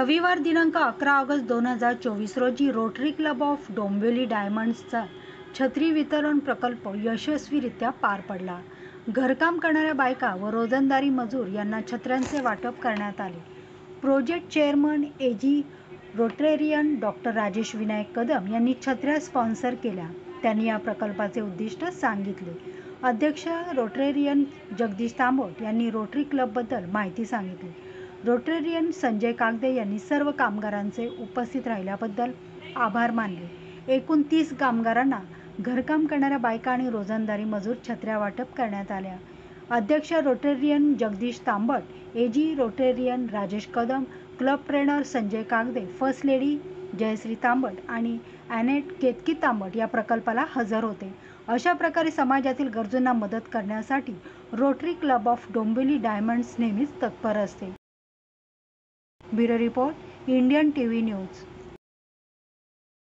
रविवार दिनांक 11 ऑगस्ट 2024 रोजी रोटरी क्लब ऑफ डोंबिवली डायमंड्सचा छत्री वितरण प्रकल्प यशस्वीरित्या पार पडला. घरकाम करणाऱ्या बायका व रोजंदारी मजूर यांना छत्र्यांचे वाटप करण्यात आले. Project chairman ag Rotarian doctor Rajesh Vinayak Kadam यांनी छत्र्या स्पॉन्सर केल्या. त्यांनी या प्रकल्पाचे उद्दिष्ट सांगितले. अध्यक्ष रोटेरियन जगदीश तांबट यांनी रोटरी क्लबबद्दल माहिती सांगितली. रोटेरियन संजय कागदे यांनी सर्व कामगारांचे उपस्थित राहिल्याबद्दल आभार मानले. एकूण 30 कामगारांना घरकाम करणाऱ्या बायका आणि रोजंदारी मजूर छत्र्या वाटप करण्यात आल्या. अध्यक्ष Rotarian Jagdish Tambat, AG Rotarian Rajesh Kadam, club trainer Sanjay Kagde, first lady Jayashree Tambat आणि ॲनेट केतकी तांबट या प्रकल्पाला हजर होते. अशा प्रकारे समाजातील गरजूंना मदत करण्यासाठी rotary club of Dombivli diamonds नेहमीच तत्पर असते. Bureau report, Indian TV news.